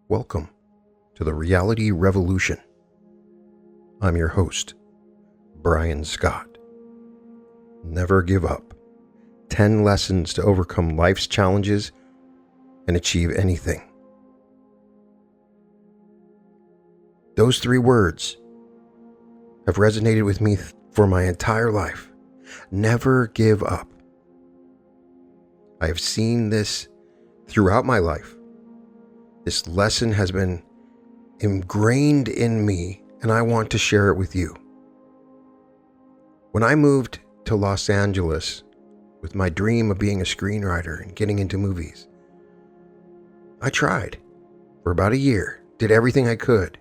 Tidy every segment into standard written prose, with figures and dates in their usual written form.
Welcome to the Reality Revolution. I'm your host, Brian Scott. Never give up. 10 lessons to overcome life's challenges and achieve anything. Those 3 words have resonated with me for my entire life. Never give up. I have seen this throughout my life. This lesson has been ingrained in me, and I want to share it with you. When I moved to Los Angeles with my dream of being a screenwriter and getting into movies, I tried for about a year, did everything I could,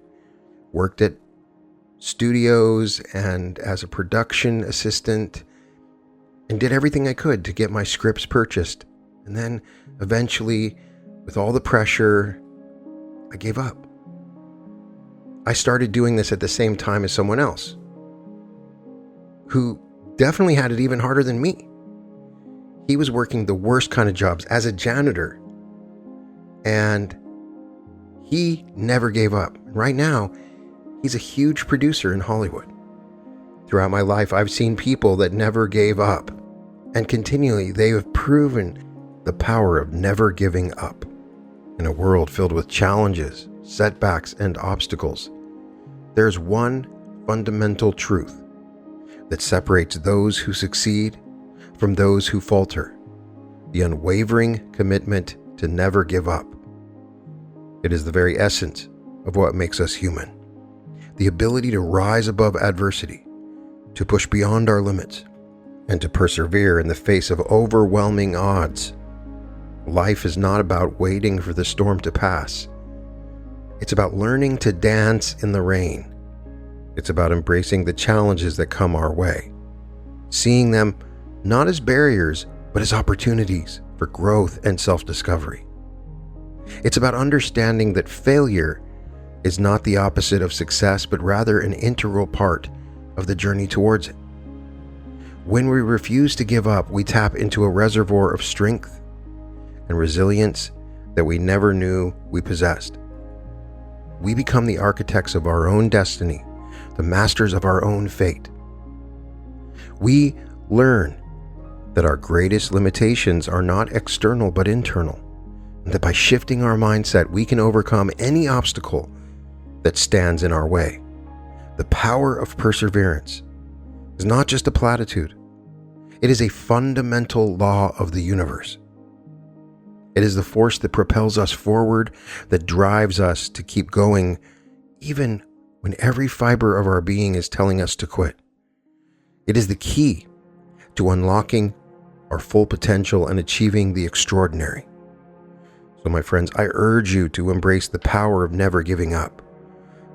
worked at studios and as a production assistant, and did everything I could to get my scripts purchased. And then eventually, with all the pressure, I gave up. I started doing this at the same time as someone else who definitely had it even harder than me. He was working the worst kind of jobs as a janitor, and he never gave up. Right now, he's a huge producer in Hollywood. Throughout my life, I've seen people that never gave up, and continually they have proven the power of never giving up. In a world filled with challenges, setbacks, and obstacles, there's one fundamental truth that separates those who succeed from those who falter: the unwavering commitment to never give up. It is the very essence of what makes us human. The ability to rise above adversity, to push beyond our limits, and to persevere in the face of overwhelming odds. Life is not about waiting for the storm to pass. It's about learning to dance in the rain. It's about embracing the challenges that come our way, seeing them not as barriers, but as opportunities for growth and self-discovery. It's about understanding that failure is not the opposite of success, but rather an integral part of the journey towards it. When we refuse to give up, we tap into a reservoir of strength and resilience that we never knew we possessed. We become the architects of our own destiny, the masters of our own fate. We learn that our greatest limitations are not external but internal, and that by shifting our mindset, we can overcome any obstacle that stands in our way. The power of perseverance is not just a platitude. It is a fundamental law of the universe. It is the force that propels us forward, that drives us to keep going, even when every fiber of our being is telling us to quit. It is the key to unlocking our full potential and achieving the extraordinary. So, my friends, I urge you to embrace the power of never giving up,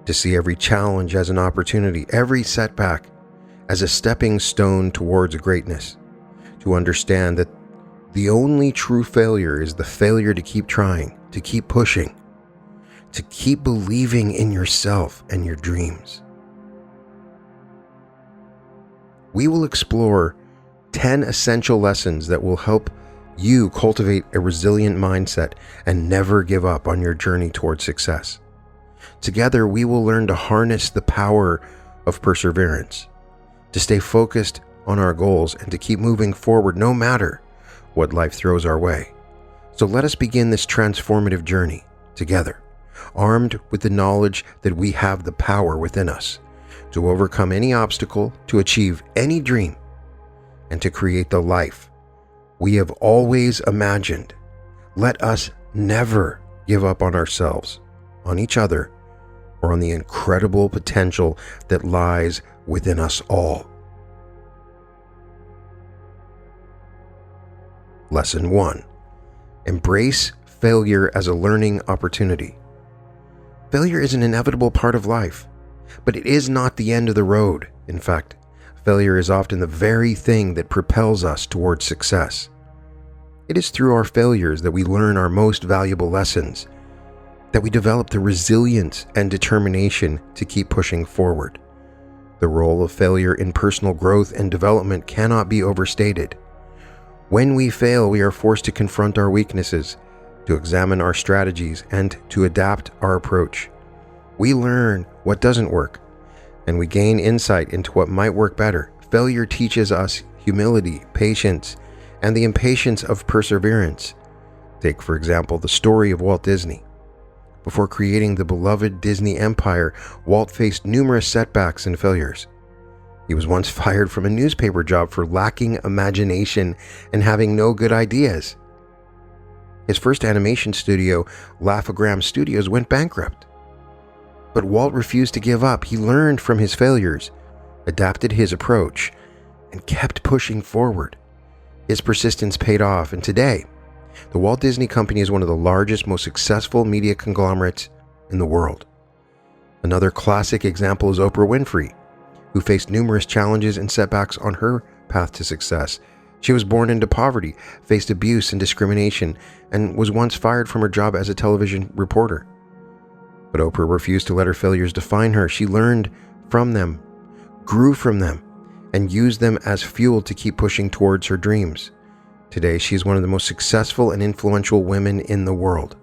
to see every challenge as an opportunity, every setback as a stepping stone towards greatness, to understand that the only true failure is the failure to keep trying, to keep pushing, to keep believing in yourself and your dreams. We will explore 10 essential lessons that will help you cultivate a resilient mindset and never give up on your journey towards success. Together, we will learn to harness the power of perseverance, to stay focused on our goals, and to keep moving forward no matter what life throws our way. So let us begin this transformative journey together, armed with the knowledge that we have the power within us to overcome any obstacle, to achieve any dream, and to create the life we have always imagined. Let us never give up on ourselves, on each other, or on the incredible potential that lies within us all. Lesson 1. Embrace failure as a learning opportunity. Failure is an inevitable part of life, but it is not the end of the road. In fact, failure is often the very thing that propels us towards success. It is through our failures that we learn our most valuable lessons, that we develop the resilience and determination to keep pushing forward. The role of failure in personal growth and development cannot be overstated. When we fail, we are forced to confront our weaknesses, to examine our strategies, and to adapt our approach. We learn what doesn't work, and we gain insight into what might work better. Failure teaches us humility, patience, and the impatience of perseverance. Take, for example, the story of Walt Disney. Before creating the beloved Disney empire, Walt faced numerous setbacks and failures. He was once fired from a newspaper job for lacking imagination and having no good ideas. His first animation studio, Laugh-O-Gram Studios, went bankrupt. But Walt refused to give up. He learned from his failures, adapted his approach, and kept pushing forward. His persistence paid off, and today, the Walt Disney Company is one of the largest, most successful media conglomerates in the world. Another classic example is Oprah Winfrey, who faced numerous challenges and setbacks on her path to success. She was born into poverty, faced abuse and discrimination, and was once fired from her job as a television reporter. But Oprah refused to let her failures define her. She learned from them, grew from them, and used them as fuel to keep pushing towards her dreams. Today, she is one of the most successful and influential women in the world.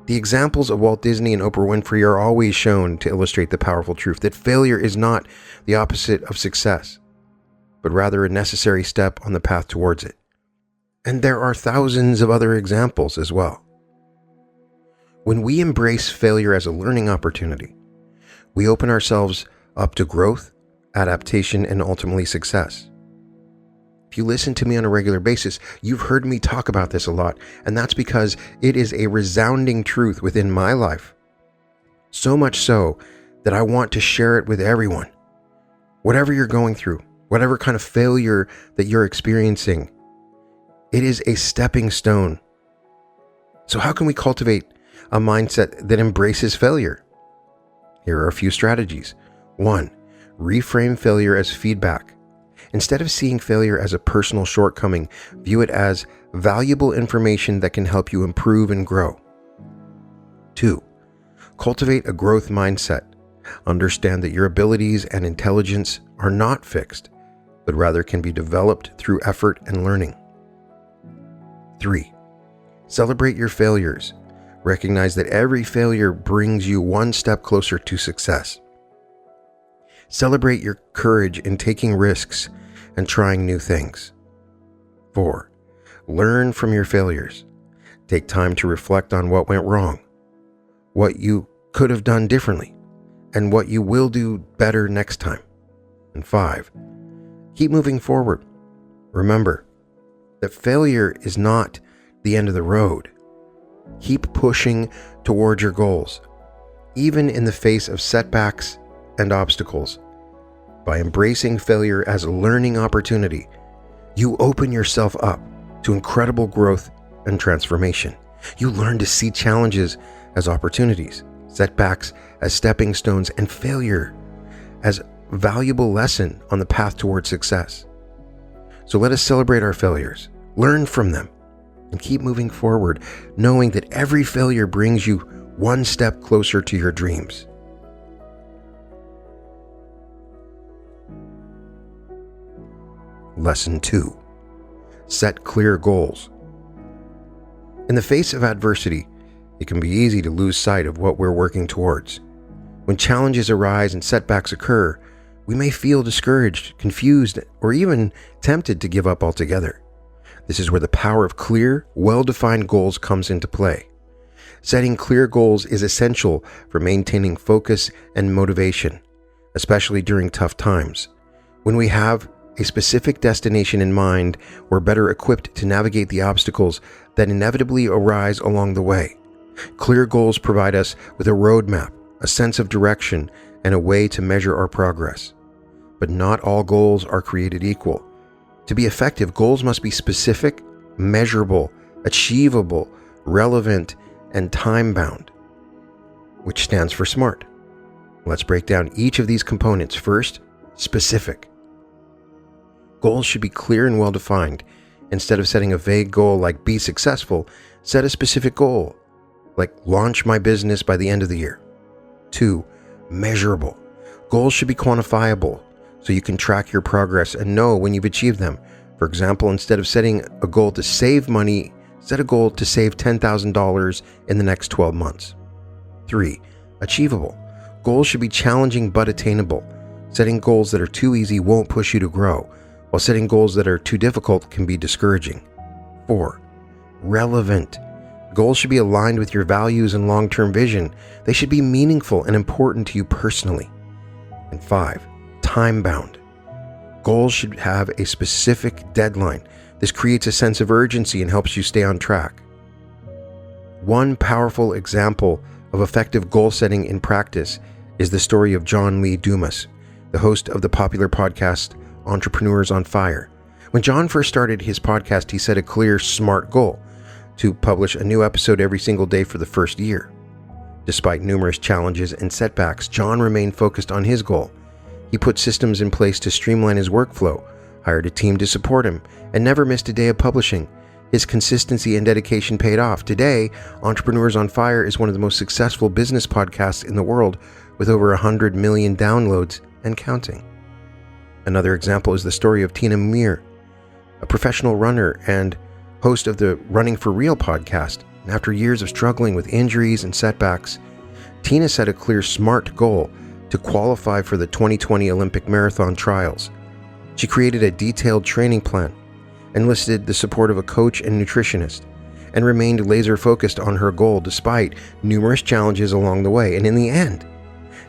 The examples of Walt Disney and Oprah Winfrey are always shown to illustrate the powerful truth that failure is not the opposite of success, but rather a necessary step on the path towards it. And there are thousands of other examples as well. When we embrace failure as a learning opportunity, we open ourselves up to growth, adaptation, and ultimately success. If you listen to me on a regular basis, you've heard me talk about this a lot, and that's because it is a resounding truth within my life. So much so that I want to share it with everyone. Whatever you're going through, whatever kind of failure that you're experiencing, it is a stepping stone. So how can we cultivate a mindset that embraces failure? Here are a few strategies. 1. Reframe failure as feedback. Instead of seeing failure as a personal shortcoming, view it as valuable information that can help you improve and grow. 2. Cultivate a growth mindset. Understand that your abilities and intelligence are not fixed, but rather can be developed through effort and learning. 3. Celebrate your failures. Recognize that every failure brings you one step closer to success. Celebrate your courage in taking risks and trying new things. 4. Learn from your failures. Take time to reflect on what went wrong, what you could have done differently, and what you will do better next time. And 5. Keep moving forward. Remember that failure is not the end of the road. Keep pushing towards your goals, even in the face of setbacks and obstacles. By embracing failure as a learning opportunity, you open yourself up to incredible growth and transformation. You learn to see challenges as opportunities, setbacks as stepping stones, and failure as a valuable lesson on the path towards success. So let us celebrate our failures, learn from them, and keep moving forward, knowing that every failure brings you one step closer to your dreams. Lesson 2. Set clear goals. In the face of adversity, it can be easy to lose sight of what we're working towards. When challenges arise and setbacks occur, we may feel discouraged, confused, or even tempted to give up altogether. This is where the power of clear, well-defined goals comes into play. Setting clear goals is essential for maintaining focus and motivation, especially during tough times. When we have a specific destination in mind, we're better equipped to navigate the obstacles that inevitably arise along the way. Clear goals provide us with a roadmap, a sense of direction, and a way to measure our progress. But not all goals are created equal. To be effective, goals must be specific, measurable, achievable, relevant, and time-bound, which stands for SMART. Let's break down each of these components. First, specific. Goals should be clear and well-defined. Instead of setting a vague goal like be successful, set a specific goal, like launch my business by the end of the year. 2. Measurable. Goals should be quantifiable, so you can track your progress and know when you've achieved them. For example, instead of setting a goal to save money Set a goal to save $10,000 in the next 12 months. 3. Achievable. Goals should be challenging but attainable. Setting goals that are too easy won't push you to grow, while setting goals that are too difficult can be discouraging. 4. Relevant. Goals should be aligned with your values and long-term vision. They should be meaningful and important to you personally. And 5. Time-bound. Goals should have a specific deadline. This creates a sense of urgency and helps you stay on track. One powerful example of effective goal setting in practice is the story of John Lee Dumas, the host of the popular podcast Entrepreneurs on Fire. When John first started his podcast, he set a clear, SMART goal to publish a new episode every single day for the first year. Despite numerous challenges and setbacks, John remained focused on his goal. He put systems in place to streamline his workflow, hired a team to support him, and never missed a day of publishing. His consistency and dedication paid off. Today, Entrepreneurs on Fire is one of the most successful business podcasts in the world, with over 100 million downloads and counting. Another example is the story of Tina Muir, a professional runner and host of the Running for Real podcast. And after years of struggling with injuries and setbacks, Tina set a clear, SMART goal to qualify for the 2020 Olympic Marathon trials. She created a detailed training plan, enlisted the support of a coach and nutritionist, and remained laser-focused on her goal despite numerous challenges along the way. And in the end,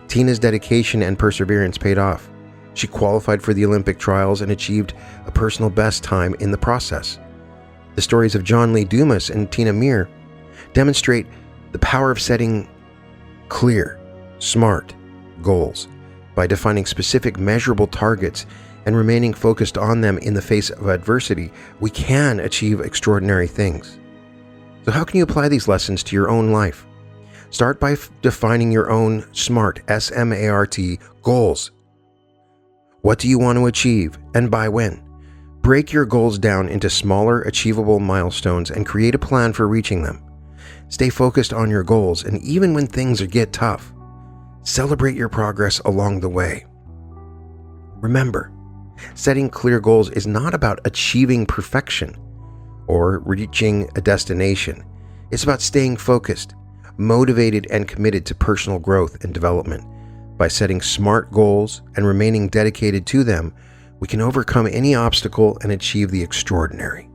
Tina's dedication and perseverance paid off. She qualified for the Olympic trials and achieved a personal best time in the process. The stories of John Lee Dumas and Tina Muir demonstrate the power of setting clear, SMART goals by defining specific measurable targets and remaining focused on them in the face of adversity. We can achieve extraordinary things. So how can you apply these lessons to your own life? Start by defining your own SMART, S-M-A-R-T, goals. What do you want to achieve and by when? Break your goals down into smaller, achievable milestones and create a plan for reaching them. Stay focused on your goals, and even when things get tough, celebrate your progress along the way. Remember, setting clear goals is not about achieving perfection or reaching a destination. It's about staying focused, motivated, and committed to personal growth and development. By setting SMART goals and remaining dedicated to them, we can overcome any obstacle and achieve the extraordinary.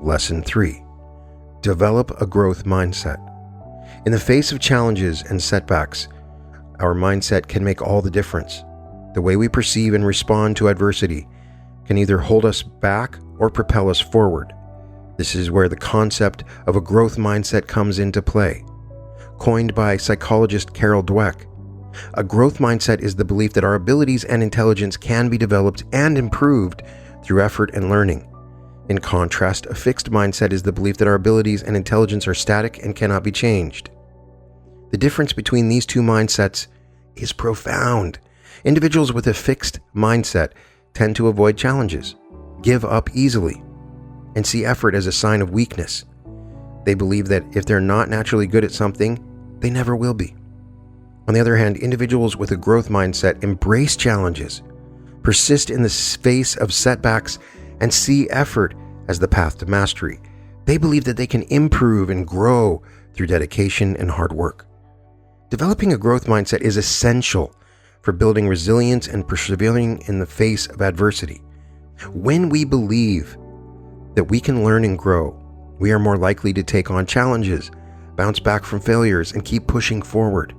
Lesson 3. Develop a growth mindset. In the face of challenges and setbacks, our mindset can make all the difference. The way we perceive and respond to adversity can either hold us back or propel us forward. This is where the concept of a growth mindset comes into play. Coined by psychologist Carol Dweck, a growth mindset is the belief that our abilities and intelligence can be developed and improved through effort and learning. In contrast, a fixed mindset is the belief that our abilities and intelligence are static and cannot be changed. The difference between these two mindsets is profound. Individuals with a fixed mindset tend to avoid challenges, give up easily, and see effort as a sign of weakness. They believe that if they're not naturally good at something, they never will be. On the other hand, individuals with a growth mindset embrace challenges, persist in the face of setbacks, and see effort as the path to mastery. They believe that they can improve and grow through dedication and hard work. Developing a growth mindset is essential for building resilience and persevering in the face of adversity. When we believe that we can learn and grow, we are more likely to take on challenges, bounce back from failures, and keep pushing forward.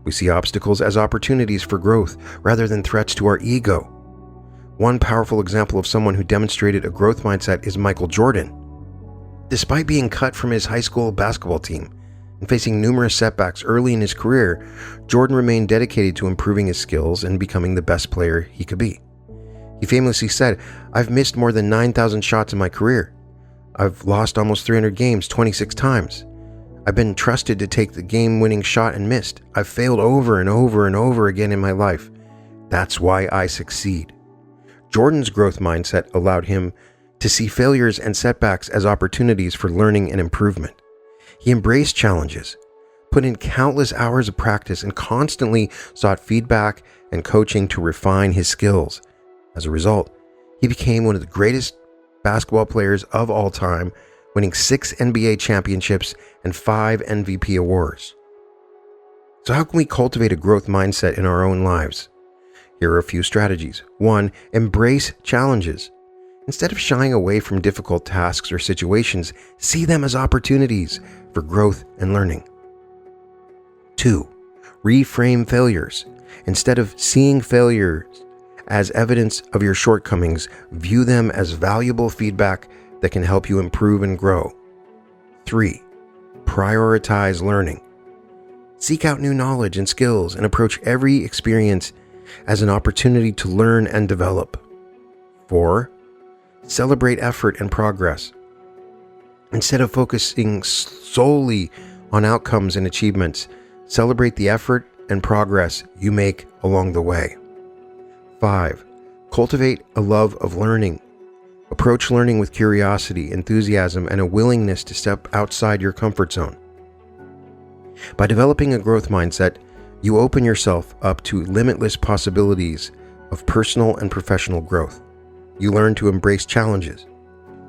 We see obstacles as opportunities for growth rather than threats to our ego. One powerful example of someone who demonstrated a growth mindset is Michael Jordan. Despite being cut from his high school basketball team and facing numerous setbacks early in his career, Jordan remained dedicated to improving his skills and becoming the best player he could be. He famously said, "I've missed more than 9,000 shots in my career. I've lost almost 300 games 26 times. I've been trusted to take the game-winning shot and missed. I've failed over and over and over again in my life. That's why I succeed." Jordan's growth mindset allowed him to see failures and setbacks as opportunities for learning and improvement. He embraced challenges, put in countless hours of practice, and constantly sought feedback and coaching to refine his skills. As a result, he became one of the greatest basketball players of all time, winning 6 NBA championships and 5 MVP awards. So how can we cultivate a growth mindset in our own lives? Here are a few strategies. 1. Embrace challenges. Instead of shying away from difficult tasks or situations, see them as opportunities for growth and learning. 2. Reframe failures. Instead of seeing failures as evidence of your shortcomings, view them as valuable feedback that can help you improve and grow. 3. Prioritize learning. Seek out new knowledge and skills and approach every experience as an opportunity to learn and develop. 4. Celebrate effort and progress. Instead of focusing solely on outcomes and achievements, celebrate the effort and progress you make along the way. 5. Cultivate a love of learning. Approach learning with curiosity, enthusiasm, and a willingness to step outside your comfort zone. By developing a growth mindset, you open yourself up to limitless possibilities of personal and professional growth. You learn to embrace challenges,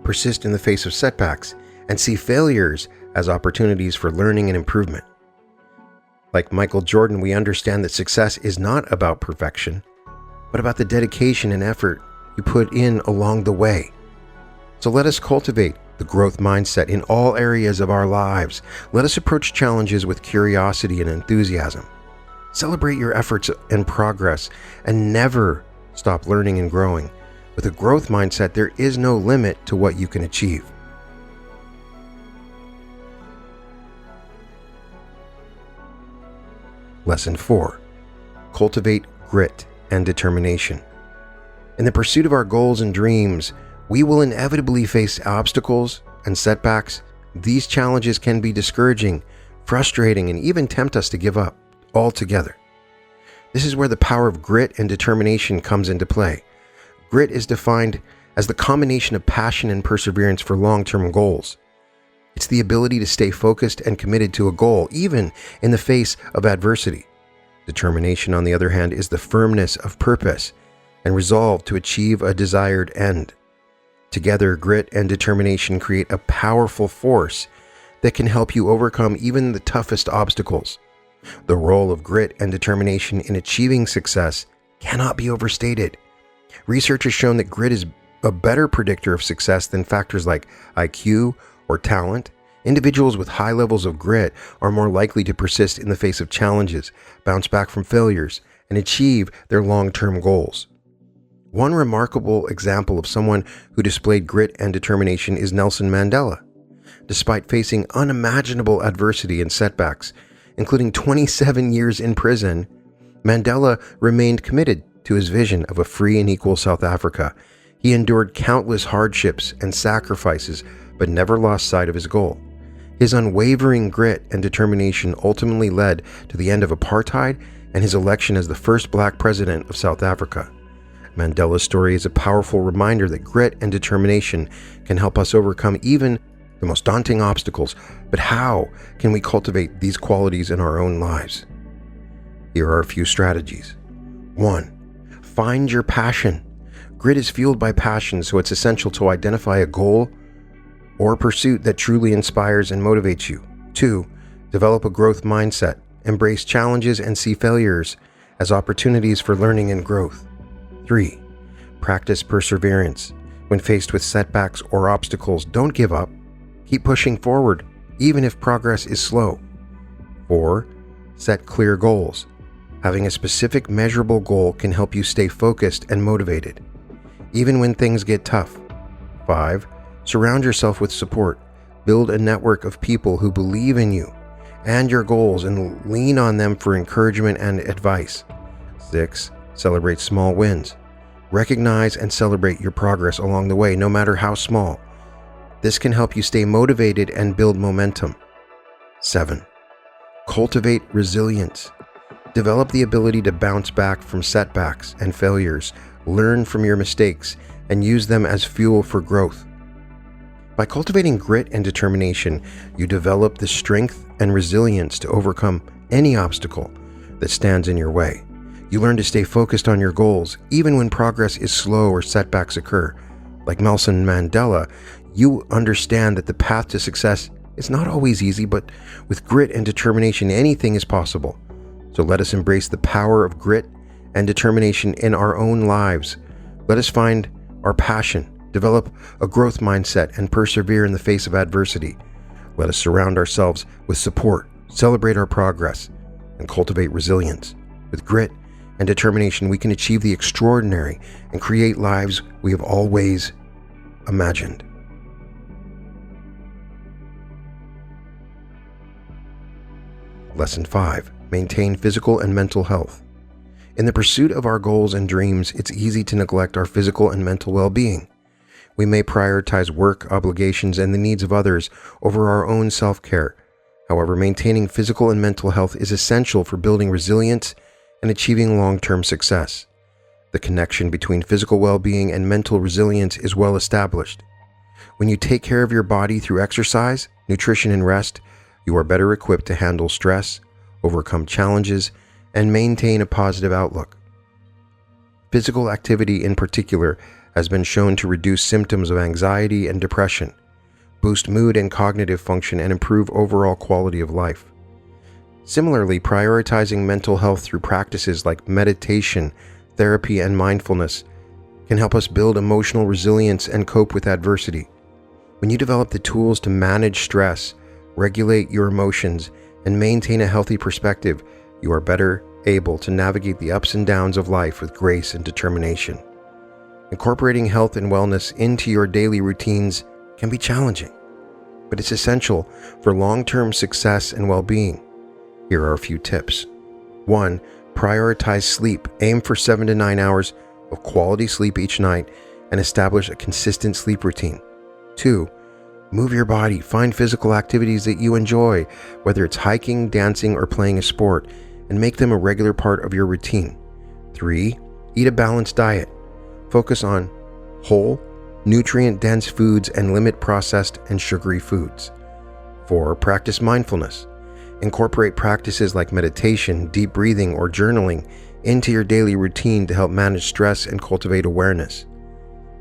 persist in the face of setbacks, and see failures as opportunities for learning and improvement. Like Michael Jordan, we understand that success is not about perfection, but about the dedication and effort you put in along the way. So let us cultivate the growth mindset in all areas of our lives. Let us approach challenges with curiosity and enthusiasm. Celebrate your efforts and progress, and never stop learning and growing. With a growth mindset, there is no limit to what you can achieve. Lesson 4. Cultivate grit and determination. In the pursuit of our goals and dreams, we will inevitably face obstacles and setbacks. These challenges can be discouraging, frustrating, and even tempt us to give up altogether. This is where the power of grit and determination comes into play. Grit is defined as the combination of passion and perseverance for long-term goals. It's the ability to stay focused and committed to a goal, even in the face of adversity. Determination, on the other hand, is the firmness of purpose and resolve to achieve a desired end. Together, grit and determination create a powerful force that can help you overcome even the toughest obstacles. The role of grit and determination in achieving success cannot be overstated. Research has shown that grit is a better predictor of success than factors like IQ or talent. Individuals with high levels of grit are more likely to persist in the face of challenges, bounce back from failures, and achieve their long-term goals. One remarkable example of someone who displayed grit and determination is Nelson Mandela. Despite facing unimaginable adversity and setbacks, including 27 years in prison, Mandela remained committed to his vision of a free and equal South Africa. He endured countless hardships and sacrifices, but never lost sight of his goal. His unwavering grit and determination ultimately led to the end of apartheid and his election as the first black president of South Africa. Mandela's story is a powerful reminder that grit and determination can help us overcome even the most daunting obstacles. But how can we cultivate these qualities in our own lives? Here are a few strategies. 1. Find your passion. Grit is fueled by passion, so it's essential to identify a goal or pursuit that truly inspires and motivates you. 2. Develop a growth mindset. Embrace challenges and see failures as opportunities for learning and growth. 3. Practice perseverance. When faced with setbacks or obstacles, don't give up. Keep pushing forward, even if progress is slow. 4. Set clear goals. Having a specific, measurable goal can help you stay focused and motivated, even when things get tough. 5. Surround yourself with support. Build a network of people who believe in you and your goals and lean on them for encouragement and advice. 6. Celebrate small wins. Recognize and celebrate your progress along the way, no matter how small. This can help you stay motivated and build momentum. 7. Cultivate resilience. Develop the ability to bounce back from setbacks and failures, learn from your mistakes, and use them as fuel for growth. By cultivating grit and determination, you develop the strength and resilience to overcome any obstacle that stands in your way. You learn to stay focused on your goals, even when progress is slow or setbacks occur. Like Nelson Mandela, you understand that the path to success is not always easy, but with grit and determination, anything is possible. So let us embrace the power of grit and determination in our own lives. Let us find our passion, develop a growth mindset, and persevere in the face of adversity. Let us surround ourselves with support, celebrate our progress, and cultivate resilience. With grit and determination, we can achieve the extraordinary and create lives we have always imagined. Lesson 5. Maintain physical and mental health. In the pursuit of our goals and dreams, it's easy to neglect our physical and mental well-being. We may prioritize work, obligations, and the needs of others over our own self-care. However, maintaining physical and mental health is essential for building resilience and achieving long-term success. The connection between physical well-being and mental resilience is well established. When you take care of your body through exercise, nutrition, and rest, you are better equipped to handle stress, overcome challenges, and maintain a positive outlook. Physical activity in particular has been shown to reduce symptoms of anxiety and depression, boost mood and cognitive function, and improve overall quality of life. Similarly, prioritizing mental health through practices like meditation, therapy, and mindfulness can help us build emotional resilience and cope with adversity. When you develop the tools to manage stress, regulate your emotions, and maintain a healthy perspective, you are better able to navigate the ups and downs of life with grace and determination. Incorporating health and wellness into your daily routines can be challenging, but it's essential for long-term success and well-being. Here are a few tips. 1. Prioritize sleep. Aim for 7 to 9 hours of quality sleep each night and establish a consistent sleep routine. 2. Move your body. Find physical activities that you enjoy, whether it's hiking, dancing, or playing a sport, and make them a regular part of your routine. 3. Eat a balanced diet. Focus on whole, nutrient-dense foods and limit processed and sugary foods. 4. Practice mindfulness. Incorporate practices like meditation, deep breathing, or journaling into your daily routine to help manage stress and cultivate awareness.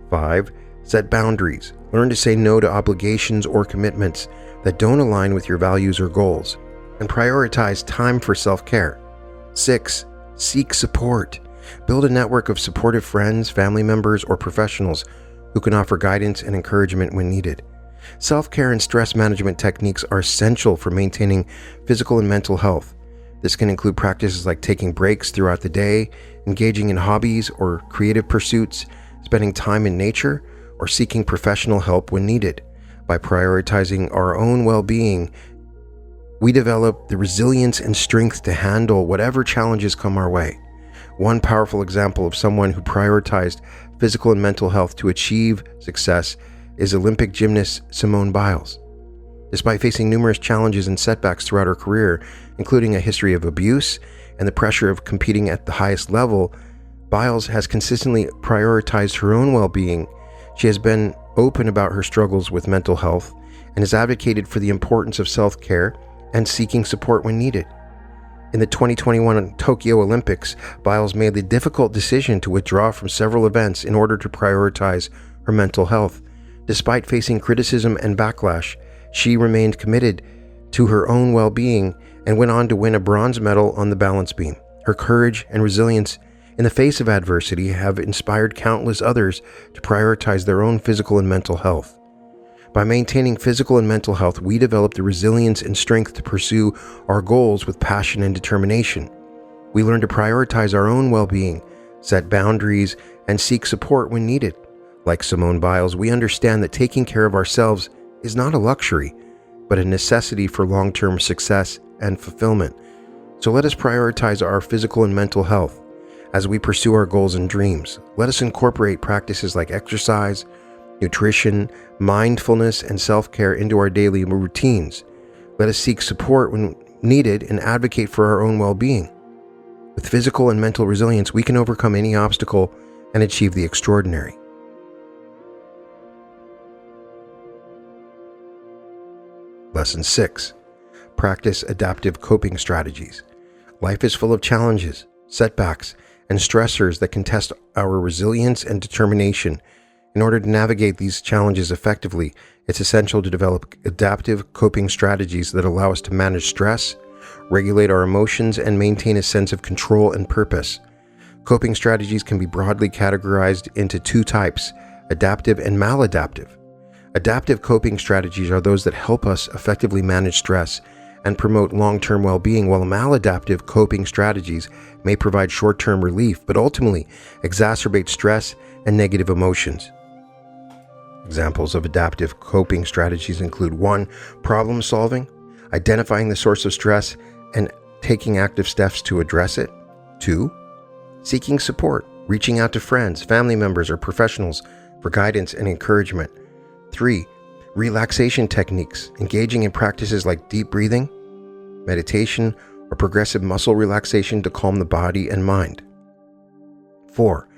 5. Set boundaries. Learn to say no to obligations or commitments that don't align with your values or goals, and prioritize time for self-care. 6. Seek support. Build a network of supportive friends, family members, or professionals who can offer guidance and encouragement when needed. Self-care and stress management techniques are essential for maintaining physical and mental health. This can include practices like taking breaks throughout the day, engaging in hobbies or creative pursuits, spending time in nature, or seeking professional help when needed. By prioritizing our own well-being, we develop the resilience and strength to handle whatever challenges come our way. One powerful example of someone who prioritized physical and mental health to achieve success is Olympic gymnast Simone Biles. Despite facing numerous challenges and setbacks throughout her career, including a history of abuse and the pressure of competing at the highest level, Biles has consistently prioritized her own well-being. She has been open about her struggles with mental health and has advocated for the importance of self-care and seeking support when needed. In the 2021 Tokyo Olympics, Biles made the difficult decision to withdraw from several events in order to prioritize her mental health. Despite facing criticism and backlash, she remained committed to her own well-being and went on to win a bronze medal on the balance beam. Her courage and resilience in the face of adversity have inspired countless others to prioritize their own physical and mental health. By maintaining physical and mental health, we develop the resilience and strength to pursue our goals with passion and determination. We learn to prioritize our own well-being, set boundaries, and seek support when needed. Like Simone Biles, we understand that taking care of ourselves is not a luxury, but a necessity for long-term success and fulfillment. So let us prioritize our physical and mental health. As we pursue our goals and dreams, let us incorporate practices like exercise, nutrition, mindfulness, and self-care into our daily routines. Let us seek support when needed and advocate for our own well-being. With physical and mental resilience, we can overcome any obstacle and achieve the extraordinary. Lesson 6. Practice adaptive coping strategies. Life is full of challenges, setbacks, and stressors that can test our resilience and determination. In order to navigate these challenges effectively, it's essential to develop adaptive coping strategies that allow us to manage stress, regulate our emotions, and maintain a sense of control and purpose. Coping strategies can be broadly categorized into two types: adaptive and maladaptive. Adaptive coping strategies are those that help us effectively manage stress and promote long-term well-being, while maladaptive coping strategies may provide short-term relief but ultimately exacerbate stress and negative emotions. Examples of adaptive coping strategies include 1. Problem solving, identifying the source of stress and taking active steps to address it. 2. Seeking support, reaching out to friends, family members, or professionals for guidance and encouragement. 3. Relaxation techniques, engaging in practices like deep breathing, meditation, or progressive muscle relaxation to calm the body and mind. 4.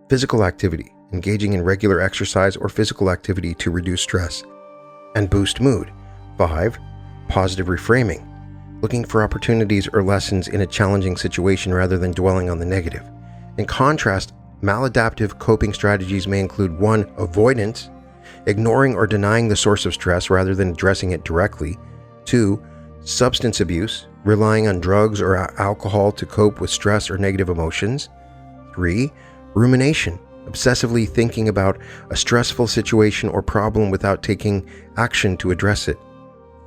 Physical activity, engaging in regular exercise or physical activity to reduce stress and boost mood. 5. Positive reframing, looking for opportunities or lessons in a challenging situation rather than dwelling on the negative. In contrast, maladaptive coping strategies may include 1. Avoidance, ignoring or denying the source of stress rather than addressing it directly. 2. Substance abuse, relying on drugs or alcohol to cope with stress or negative emotions. 3. Rumination, obsessively thinking about a stressful situation or problem without taking action to address it.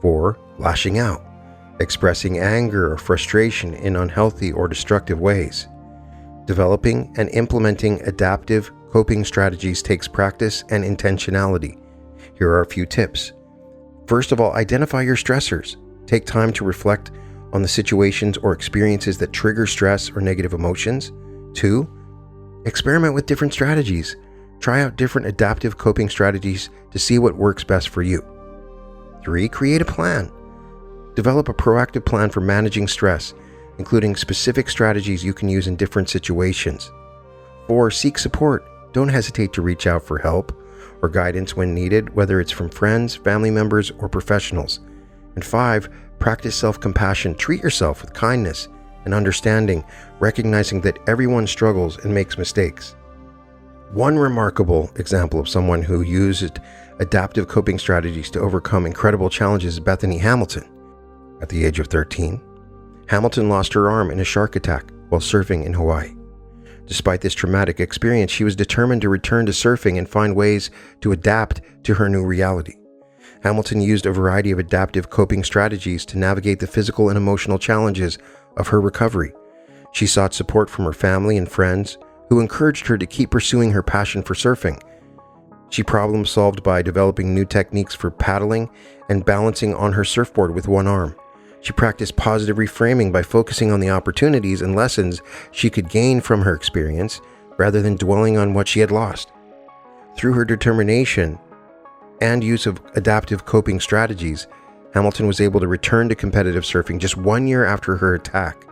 4. Lashing out, expressing anger or frustration in unhealthy or destructive ways. Developing and implementing adaptive coping strategies takes practice and intentionality. Here are a few tips. First of all, identify your stressors. Take time to reflect on the situations or experiences that trigger stress or negative emotions. 2. Experiment with different strategies. Try out different adaptive coping strategies to see what works best for you. 3. Create a plan. Develop a proactive plan for managing stress, including specific strategies you can use in different situations. 4. Seek support. Don't hesitate to reach out for help or guidance when needed, whether it's from friends, family members, or professionals. And 5. Practice self-compassion. Treat yourself with kindness and understanding, recognizing that everyone struggles and makes mistakes. One remarkable example of someone who used adaptive coping strategies to overcome incredible challenges is Bethany Hamilton. At the age of 13, Hamilton lost her arm in a shark attack while surfing in Hawaii. Despite this traumatic experience, she was determined to return to surfing and find ways to adapt to her new reality. Hamilton used a variety of adaptive coping strategies to navigate the physical and emotional challenges of her recovery. She sought support from her family and friends, who encouraged her to keep pursuing her passion for surfing. She problem-solved by developing new techniques for paddling and balancing on her surfboard with one arm. She practiced positive reframing by focusing on the opportunities and lessons she could gain from her experience rather than dwelling on what she had lost. Through her determination and use of adaptive coping strategies, Hamilton was able to return to competitive surfing just 1 year after her attack.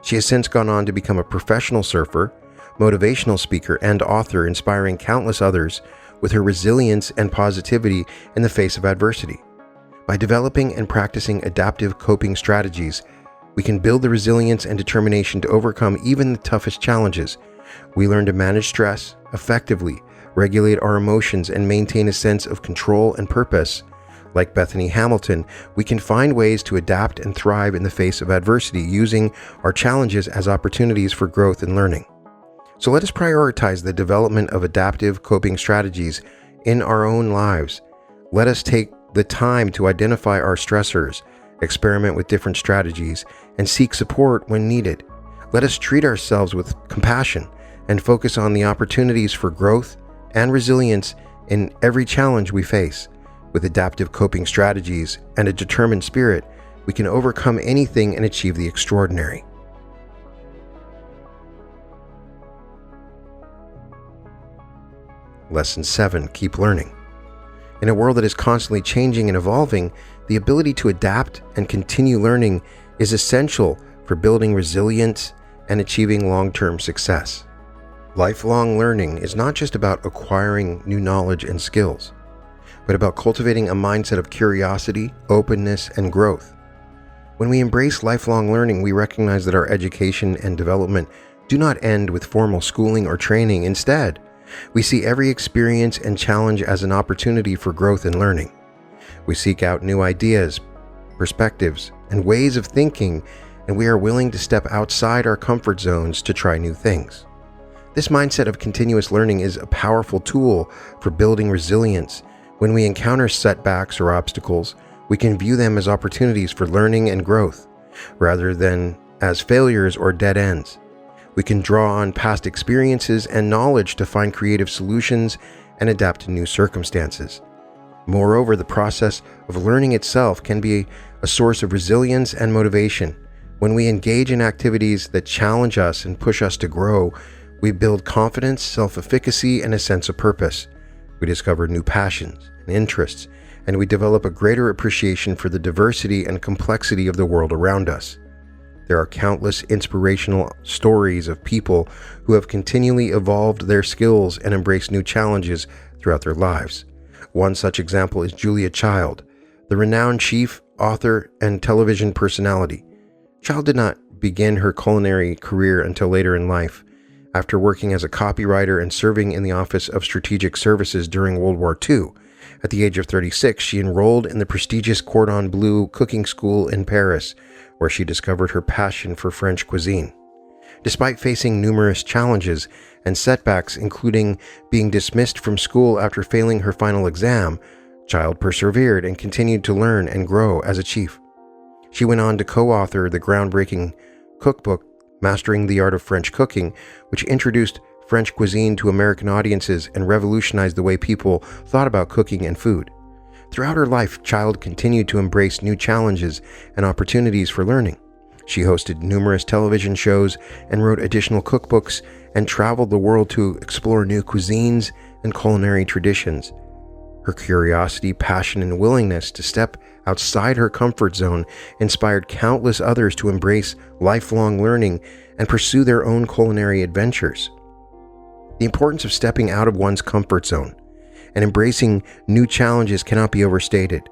She has since gone on to become a professional surfer, motivational speaker, and author, inspiring countless others with her resilience and positivity in the face of adversity. By developing and practicing adaptive coping strategies, we can build the resilience and determination to overcome even the toughest challenges. We learn to manage stress effectively, regulate our emotions, and maintain a sense of control and purpose. Like Bethany Hamilton, we can find ways to adapt and thrive in the face of adversity, using our challenges as opportunities for growth and learning. So let us prioritize the development of adaptive coping strategies in our own lives. Let us take the time to identify our stressors, experiment with different strategies, and seek support when needed. Let us treat ourselves with compassion and focus on the opportunities for growth and resilience in every challenge we face. With adaptive coping strategies and a determined spirit, we can overcome anything and achieve the extraordinary. Lesson 7. Keep learning. In a world that is constantly changing and evolving, the ability to adapt and continue learning is essential for building resilience and achieving long-term success. Lifelong learning is not just about acquiring new knowledge and skills, but about cultivating a mindset of curiosity, openness, and growth. When we embrace lifelong learning, we recognize that our education and development do not end with formal schooling or training. Instead, we see every experience and challenge as an opportunity for growth and learning. We seek out new ideas, perspectives, and ways of thinking, and we are willing to step outside our comfort zones to try new things. This mindset of continuous learning is a powerful tool for building resilience. When we encounter setbacks or obstacles, we can view them as opportunities for learning and growth, rather than as failures or dead ends. We can draw on past experiences and knowledge to find creative solutions and adapt to new circumstances. Moreover, the process of learning itself can be a source of resilience and motivation. When we engage in activities that challenge us and push us to grow, we build confidence, self-efficacy, and a sense of purpose. We discover new passions and interests, and we develop a greater appreciation for the diversity and complexity of the world around us. There are countless inspirational stories of people who have continually evolved their skills and embraced new challenges throughout their lives. One such example is Julia Child, the renowned chef, author, and television personality. Child did not begin her culinary career until later in life. After working as a copywriter and serving in the Office of Strategic Services during World War II, at the age of 36, she enrolled in the prestigious Cordon Bleu cooking school in Paris, where she discovered her passion for French cuisine. Despite facing numerous challenges and setbacks, including being dismissed from school after failing her final exam, Child persevered and continued to learn and grow as a chef. She went on to co-author the groundbreaking cookbook, Mastering the Art of French Cooking, which introduced French cuisine to American audiences and revolutionized the way people thought about cooking and food. Throughout her life, Child continued to embrace new challenges and opportunities for learning. She hosted numerous television shows and wrote additional cookbooks and traveled the world to explore new cuisines and culinary traditions. Her curiosity, passion, and willingness to step outside her comfort zone inspired countless others to embrace lifelong learning and pursue their own culinary adventures. The importance of stepping out of one's comfort zone and embracing new challenges cannot be overstated.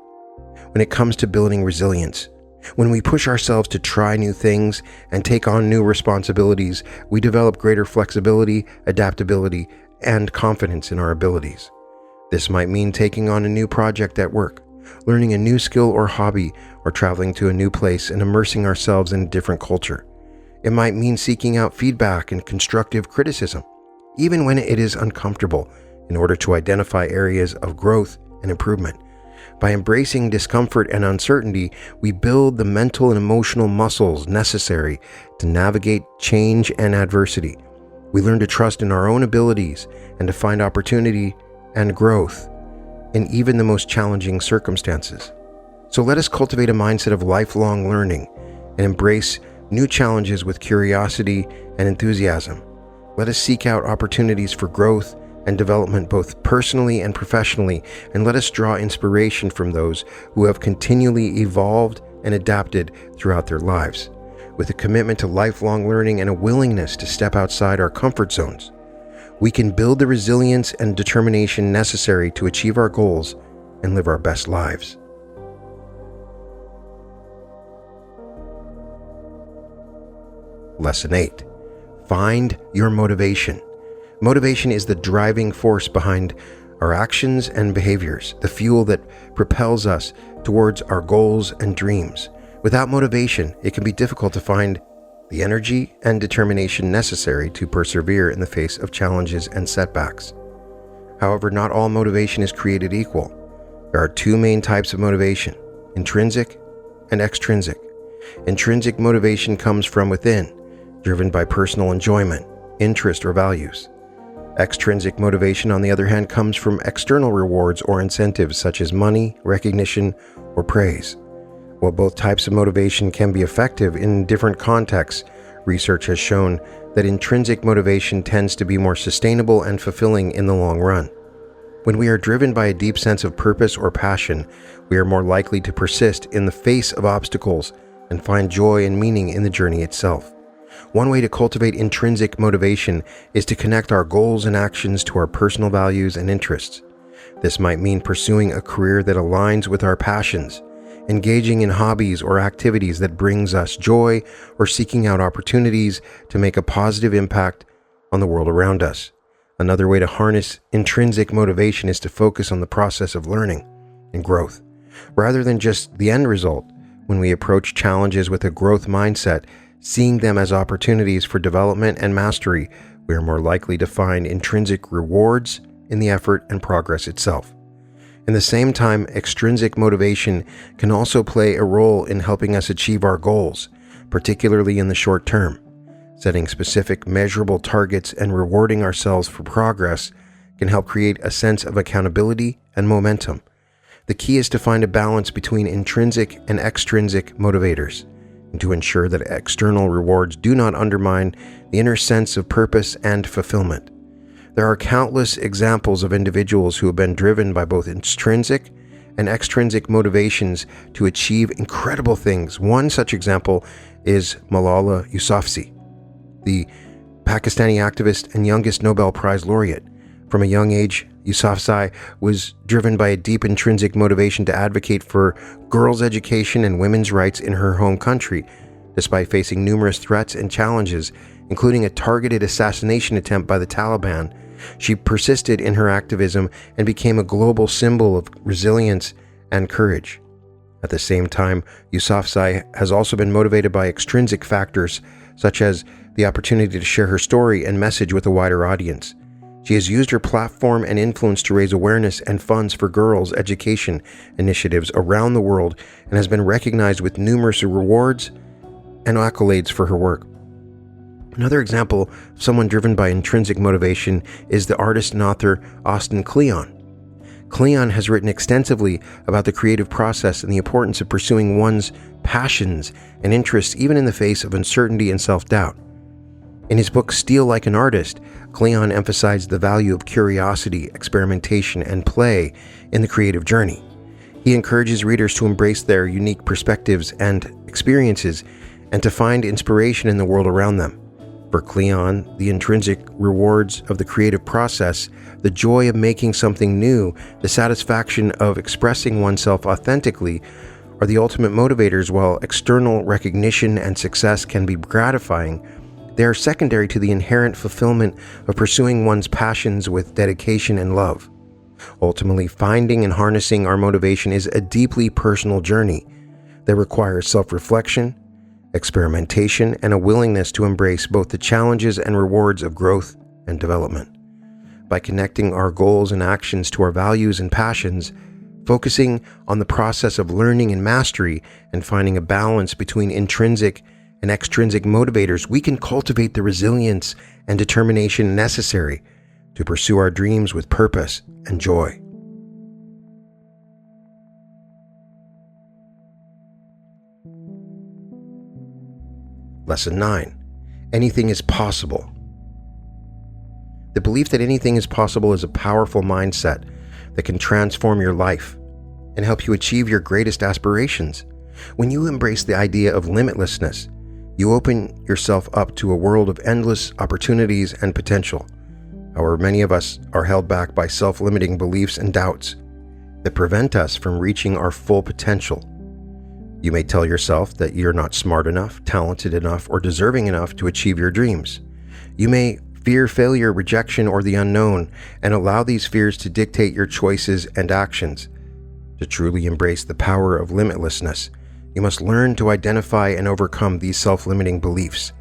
When it comes to building resilience, when we push ourselves to try new things and take on new responsibilities, we develop greater flexibility, adaptability, and confidence in our abilities. This might mean taking on a new project at work, learning a new skill or hobby, or traveling to a new place and immersing ourselves in a different culture. It might mean seeking out feedback and constructive criticism, even when it is uncomfortable, in order to identify areas of growth and improvement. By embracing discomfort and uncertainty, we build the mental and emotional muscles necessary to navigate change and adversity. We learn to trust in our own abilities and to find opportunity and growth in even the most challenging circumstances. So let us cultivate a mindset of lifelong learning and embrace new challenges with curiosity and enthusiasm. Let us seek out opportunities for growth and development both personally and professionally, and let us draw inspiration from those who have continually evolved and adapted throughout their lives. With a commitment to lifelong learning and a willingness to step outside our comfort zones, we can build the resilience and determination necessary to achieve our goals and live our best lives. Lesson 8. Find your motivation. Motivation is the driving force behind our actions and behaviors, the fuel that propels us towards our goals and dreams. Without motivation, it can be difficult to find the energy and determination necessary to persevere in the face of challenges and setbacks. However, not all motivation is created equal. There are two main types of motivation: intrinsic and extrinsic. Intrinsic motivation comes from within, driven by personal enjoyment, interest, or values. Extrinsic motivation, on the other hand, comes from external rewards or incentives such as money, recognition, or praise. While both types of motivation can be effective in different contexts, research has shown that intrinsic motivation tends to be more sustainable and fulfilling in the long run. When we are driven by a deep sense of purpose or passion, we are more likely to persist in the face of obstacles and find joy and meaning in the journey itself. One way to cultivate intrinsic motivation is to connect our goals and actions to our personal values and interests. This might mean pursuing a career that aligns with our passions, engaging in hobbies or activities that brings us joy, or seeking out opportunities to make a positive impact on the world around us. Another way to harness intrinsic motivation is to focus on the process of learning and growth, rather than just the end result. When we approach challenges with a growth mindset, seeing them as opportunities for development and mastery, we are more likely to find intrinsic rewards in the effort and progress itself. In the same time, extrinsic motivation can also play a role in helping us achieve our goals, particularly in the short term. Setting specific, measurable targets and rewarding ourselves for progress can help create a sense of accountability and momentum. The key is to find a balance between intrinsic and extrinsic motivators, and to ensure that external rewards do not undermine the inner sense of purpose and fulfillment. There are countless examples of individuals who have been driven by both intrinsic and extrinsic motivations to achieve incredible things. One such example is Malala Yousafzai, the Pakistani activist and youngest Nobel Prize laureate. From a young age, Yousafzai was driven by a deep intrinsic motivation to advocate for girls' education and women's rights in her home country. Despite facing numerous threats and challenges, including a targeted assassination attempt by the Taliban, she persisted in her activism and became a global symbol of resilience and courage. At the same time, Yousafzai has also been motivated by extrinsic factors, such as the opportunity to share her story and message with a wider audience. She has used her platform and influence to raise awareness and funds for girls' education initiatives around the world, and has been recognized with numerous rewards and accolades for her work. Another example of someone driven by intrinsic motivation is the artist and author Austin Kleon. Kleon has written extensively about the creative process and the importance of pursuing one's passions and interests even in the face of uncertainty and self-doubt. In his book Steal Like an Artist, Kleon emphasized the value of curiosity, experimentation, and play in the creative journey. He encourages readers to embrace their unique perspectives and experiences and to find inspiration in the world around them. For Kleon, the intrinsic rewards of the creative process, the joy of making something new, the satisfaction of expressing oneself authentically, are the ultimate motivators. While external recognition and success can be gratifying, they are secondary to the inherent fulfillment of pursuing one's passions with dedication and love. Ultimately, finding and harnessing our motivation is a deeply personal journey that requires self-reflection, experimentation, and a willingness to embrace both the challenges and rewards of growth and development. By connecting our goals and actions to our values and passions, focusing on the process of learning and mastery, and finding a balance between intrinsic and extrinsic motivators, we can cultivate the resilience and determination necessary to pursue our dreams with purpose and joy. Lesson 9. Anything is possible. The belief that anything is possible is a powerful mindset that can transform your life and help you achieve your greatest aspirations. When you embrace the idea of limitlessness, you open yourself up to a world of endless opportunities and potential. However, many of us are held back by self-limiting beliefs and doubts that prevent us from reaching our full potential. You may tell yourself that you're not smart enough, talented enough, or deserving enough to achieve your dreams. You may fear failure, rejection, or the unknown, and allow these fears to dictate your choices and actions. To truly embrace the power of limitlessness, you must learn to identify and overcome these self-limiting beliefs.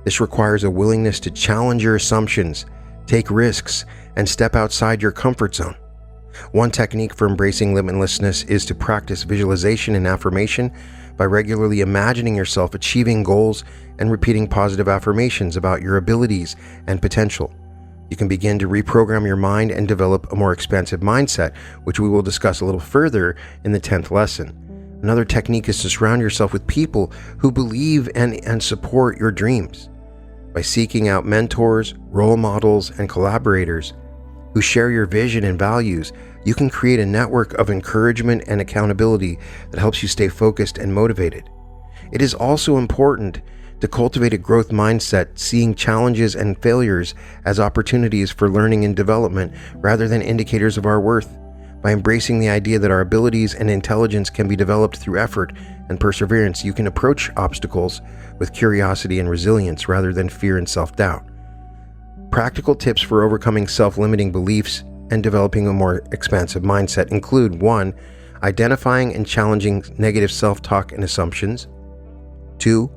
This requires a willingness to challenge your assumptions, take risks, and step outside your comfort zone. One technique for embracing limitlessness is to practice visualization and affirmation by regularly imagining yourself achieving goals and repeating positive affirmations about your abilities and potential. You can begin to reprogram your mind and develop a more expansive mindset, which we will discuss a little further in the 10th lesson. Another technique is to surround yourself with people who believe and support your dreams. By seeking out mentors, role models, and collaborators who share your vision and values, you can create a network of encouragement and accountability that helps you stay focused and motivated. It is also important to cultivate a growth mindset, seeing challenges and failures as opportunities for learning and development rather than indicators of our worth. By embracing the idea that our abilities and intelligence can be developed through effort and perseverance, you can approach obstacles with curiosity and resilience rather than fear and self-doubt. Practical tips for overcoming self-limiting beliefs and developing a more expansive mindset include 1. Identifying and challenging negative self-talk and assumptions. 2.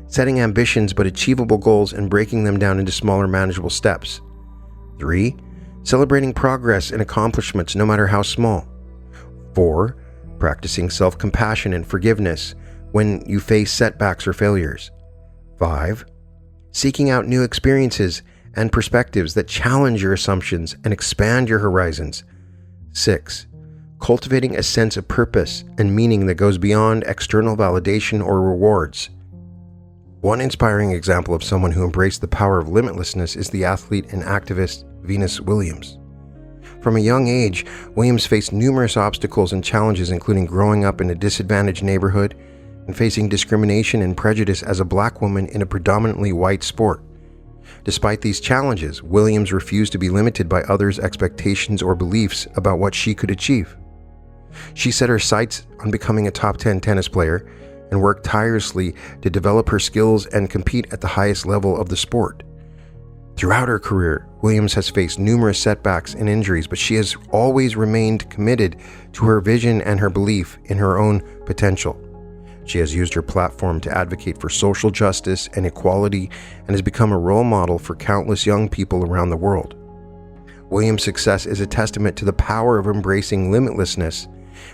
Setting ambitions but achievable goals and breaking them down into smaller, manageable steps. 3. Celebrating progress and accomplishments no matter how small. 4. Practicing self-compassion and forgiveness when you face setbacks or failures. 5. Seeking out new experiences and perspectives that challenge your assumptions and expand your horizons. 6. Cultivating a sense of purpose and meaning that goes beyond external validation or rewards. One inspiring example of someone who embraced the power of limitlessness is the athlete and activist Venus Williams. From a young age, Williams faced numerous obstacles and challenges, including growing up in a disadvantaged neighborhood and facing discrimination and prejudice as a black woman in a predominantly white sport. Despite these challenges, Williams refused to be limited by others' expectations or beliefs about what she could achieve. She set her sights on becoming a top 10 tennis player and worked tirelessly to develop her skills and compete at the highest level of the sport. Throughout her career, Williams has faced numerous setbacks and injuries, but she has always remained committed to her vision and her belief in her own potential. She has used her platform to advocate for social justice and equality and has become a role model for countless young people around the world. Williams' success is a testament to the power of embracing limitlessness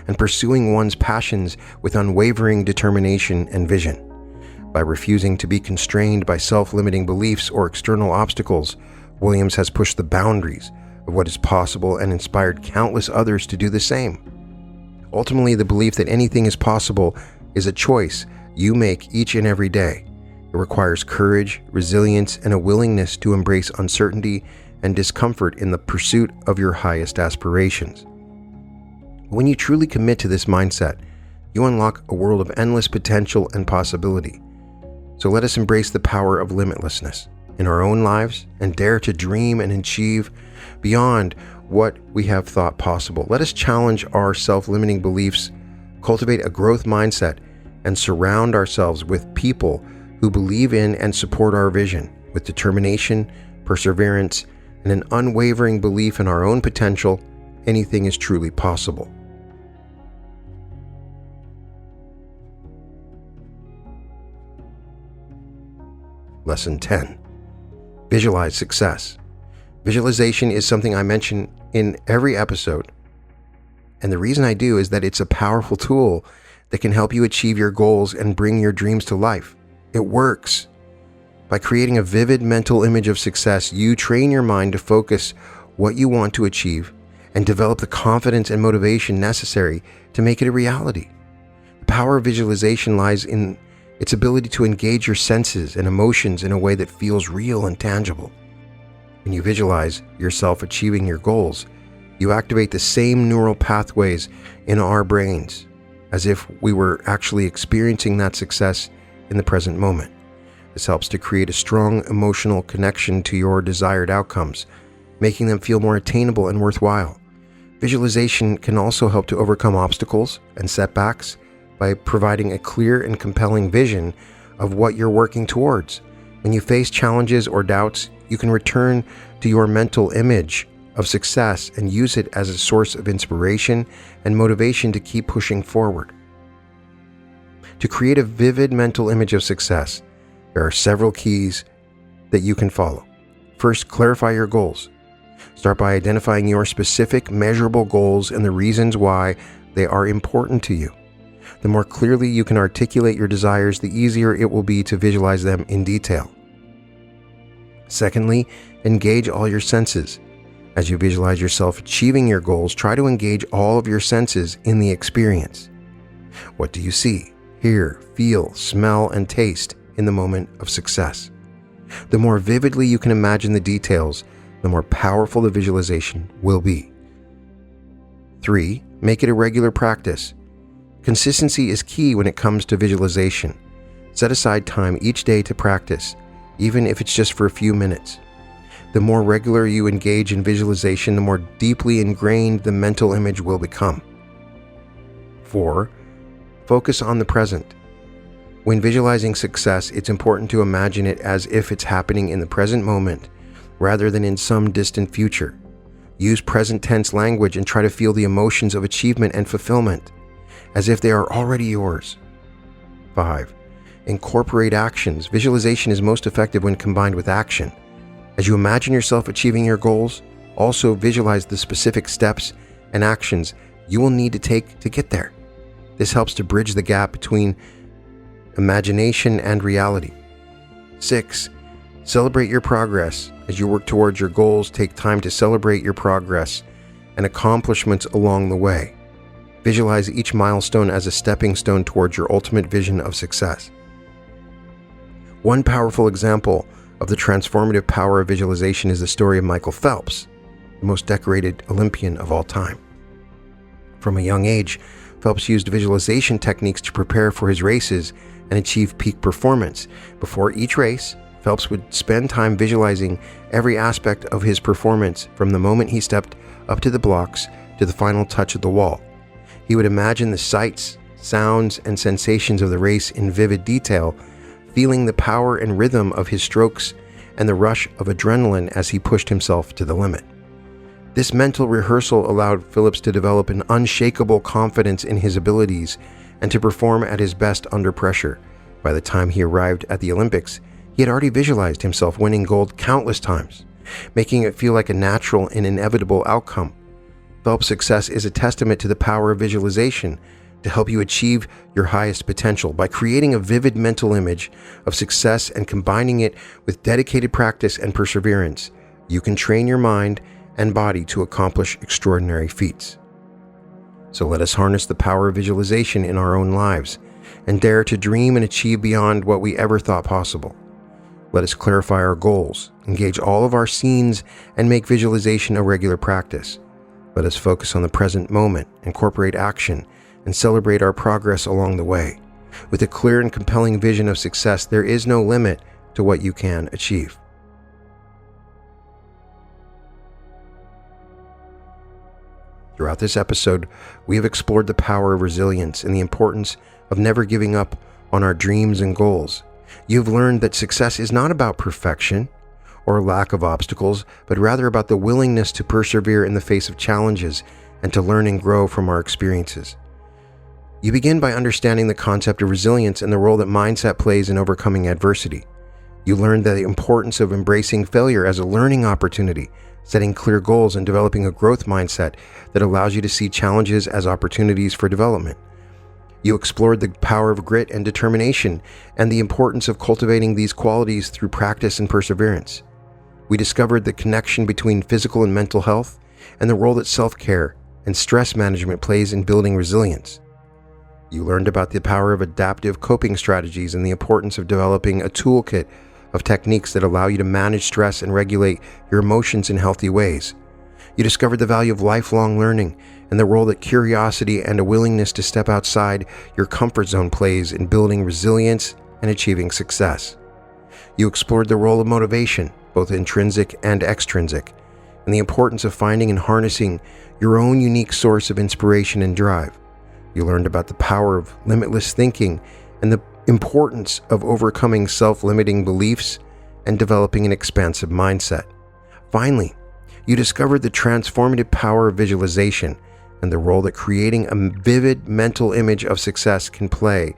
and pursuing one's passions with unwavering determination and vision. By refusing to be constrained by self-limiting beliefs or external obstacles, Williams has pushed the boundaries of what is possible and inspired countless others to do the same. Ultimately, the belief that anything is possible is a choice you make each and every day. It requires courage, resilience, and a willingness to embrace uncertainty and discomfort in the pursuit of your highest aspirations. When you truly commit to this mindset, you unlock a world of endless potential and possibility. So let us embrace the power of limitlessness in our own lives and dare to dream and achieve beyond what we have thought possible. Let us challenge our self-limiting beliefs, cultivate a growth mindset, and surround ourselves with people who believe in and support our vision with determination, perseverance, and an unwavering belief in our own potential. Anything is truly possible. Lesson 10. Visualize success. Visualization is something I mention in every episode. And the reason I do is that it's a powerful tool that can help you achieve your goals and bring your dreams to life. It works. By creating a vivid mental image of success, you train your mind to focus what you want to achieve and develop the confidence and motivation necessary to make it a reality. The power of visualization lies in its ability to engage your senses and emotions in a way that feels real and tangible. When you visualize yourself achieving your goals, you activate the same neural pathways in our brains as if we were actually experiencing that success in the present moment. This helps to create a strong emotional connection to your desired outcomes, making them feel more attainable and worthwhile. Visualization can also help to overcome obstacles and setbacks by providing a clear and compelling vision of what you're working towards. When you face challenges or doubts, you can return to your mental image of success and use it as a source of inspiration and motivation to keep pushing forward. To create a vivid mental image of success, there are several keys that you can follow. First, clarify your goals. Start by identifying your specific, measurable goals and the reasons why they are important to you. The more clearly you can articulate your desires, the easier it will be to visualize them in detail. Secondly, engage all your senses. As you visualize yourself achieving your goals, try to engage all of your senses in the experience. What do you see, hear, feel, smell, and taste in the moment of success? The more vividly you can imagine the details, the more powerful the visualization will be. 3. Make it a regular practice. Consistency is key when it comes to visualization. Set aside time each day to practice, even if it's just for a few minutes. The more regular you engage in visualization, the more deeply ingrained the mental image will become. 4. Focus on the present. When visualizing success, it's important to imagine it as if it's happening in the present moment, rather than in some distant future. Use present tense language and try to feel the emotions of achievement and fulfillment, as if they are already yours. 5. Incorporate actions. Visualization is most effective when combined with action. As you imagine yourself achieving your goals, also visualize the specific steps and actions you will need to take to get there. This helps to bridge the gap between imagination and reality. 6. Celebrate your progress. As you work towards your goals, take time to celebrate your progress and accomplishments along the way. Visualize each milestone as a stepping stone towards your ultimate vision of success. One powerful example of the transformative power of visualization is the story of Michael Phelps, the most decorated Olympian of all time. From a young age, Phelps used visualization techniques to prepare for his races and achieve peak performance. Before each race, Phelps would spend time visualizing every aspect of his performance from the moment he stepped up to the blocks to the final touch of the wall. He would imagine the sights, sounds, and sensations of the race in vivid detail, feeling the power and rhythm of his strokes and the rush of adrenaline as he pushed himself to the limit. This mental rehearsal allowed Phelps to develop an unshakable confidence in his abilities and to perform at his best under pressure. By the time he arrived at the Olympics, he had already visualized himself winning gold countless times, making it feel like a natural and inevitable outcome. Phelps' success is a testament to the power of visualization to help you achieve your highest potential. By creating a vivid mental image of success and combining it with dedicated practice and perseverance, you can train your mind and body to accomplish extraordinary feats. So let us harness the power of visualization in our own lives and dare to dream and achieve beyond what we ever thought possible. Let us clarify our goals, engage all of our scenes, and make visualization a regular practice. Let us focus on the present moment, incorporate action, and celebrate our progress along the way. With a clear and compelling vision of success, there is no limit to what you can achieve. Throughout this episode, we have explored the power of resilience and the importance of never giving up on our dreams and goals. You've learned that success is not about perfection or lack of obstacles, but rather about the willingness to persevere in the face of challenges and to learn and grow from our experiences. You begin by understanding the concept of resilience and the role that mindset plays in overcoming adversity. You learn the importance of embracing failure as a learning opportunity, setting clear goals, and developing a growth mindset that allows you to see challenges as opportunities for development. You explored the power of grit and determination and the importance of cultivating these qualities through practice and perseverance. We discovered the connection between physical and mental health and the role that self-care and stress management plays in building resilience. You learned about the power of adaptive coping strategies and the importance of developing a toolkit of techniques that allow you to manage stress and regulate your emotions in healthy ways. You discovered the value of lifelong learning and the role that curiosity and a willingness to step outside your comfort zone plays in building resilience and achieving success. You explored the role of motivation, both intrinsic and extrinsic, and the importance of finding and harnessing your own unique source of inspiration and drive. You learned about the power of limitless thinking and the importance of overcoming self-limiting beliefs and developing an expansive mindset. Finally, you discovered the transformative power of visualization and the role that creating a vivid mental image of success can play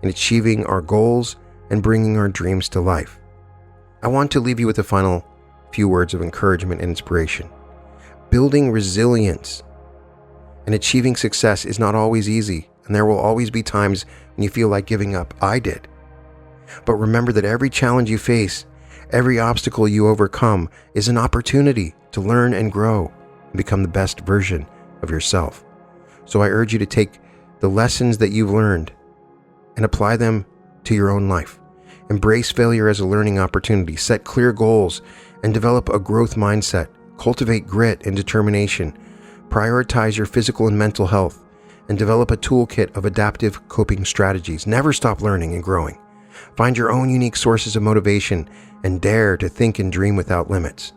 in achieving our goals and bringing our dreams to life. I want to leave you with the final few words of encouragement and inspiration. Building resilience and achieving success is not always easy, and there will always be times when you feel like giving up. I did. But remember that every challenge you face, every obstacle you overcome is an opportunity to learn and grow and become the best version of yourself. So I urge you to take the lessons that you've learned and apply them to your own life. Embrace failure as a learning opportunity, set clear goals, and develop a growth mindset. Cultivate grit and determination. Prioritize your physical and mental health, and develop a toolkit of adaptive coping strategies. Never stop learning and growing. Find your own unique sources of motivation and dare to think and dream without limits.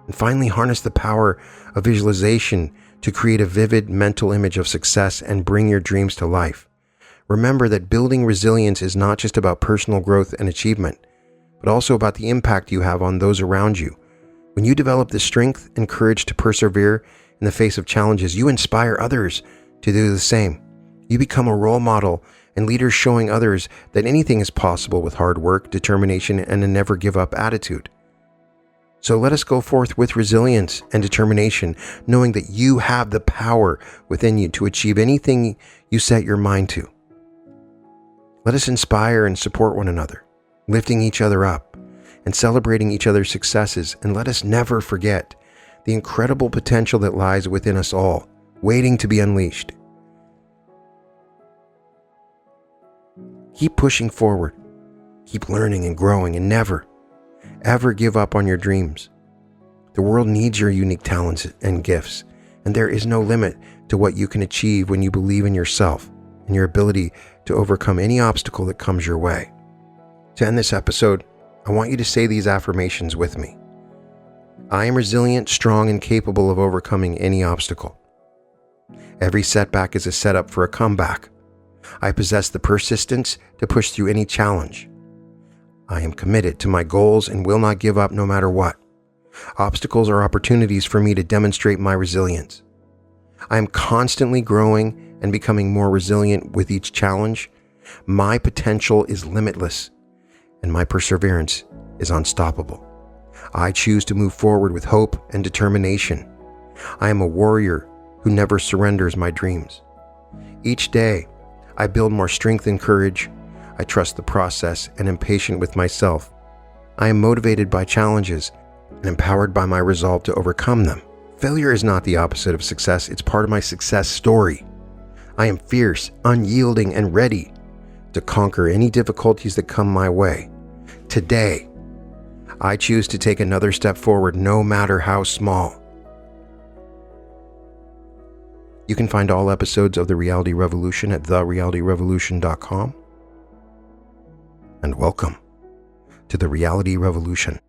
And finally, harness the power of visualization to create a vivid mental image of success and bring your dreams to life. Remember that building resilience is not just about personal growth and achievement, but also about the impact you have on those around you. When you develop the strength and courage to persevere in the face of challenges, you inspire others to do the same. You become a role model and leader, showing others that anything is possible with hard work, determination, and a never give up attitude. So let us go forth with resilience and determination, knowing that you have the power within you to achieve anything you set your mind to. Let us inspire and support one another, lifting each other up and celebrating each other's successes. And let us never forget the incredible potential that lies within us all, waiting to be unleashed. Keep pushing forward, keep learning and growing, and never, ever give up on your dreams. The world needs your unique talents and gifts, and there is no limit to what you can achieve when you believe in yourself and your ability to overcome any obstacle that comes your way. To end this episode, I want you to say these affirmations with me. I am resilient, strong, and capable of overcoming any obstacle. Every setback is a setup for a comeback. I possess the persistence to push through any challenge. I am committed to my goals and will not give up no matter what. Obstacles are opportunities for me to demonstrate my resilience. I am constantly growing and becoming more resilient with each challenge. My potential is limitless, and my perseverance is unstoppable. I choose to move forward with hope and determination. I am a warrior who never surrenders my dreams. Each day, I build more strength and courage. I trust the process and am patient with myself. I am motivated by challenges and empowered by my resolve to overcome them. Failure is not the opposite of success. It's part of my success story. I am fierce, unyielding, and ready to conquer any difficulties that come my way. Today, I choose to take another step forward, no matter how small. You can find all episodes of The Reality Revolution at therealityrevolution.com. And welcome to The Reality Revolution.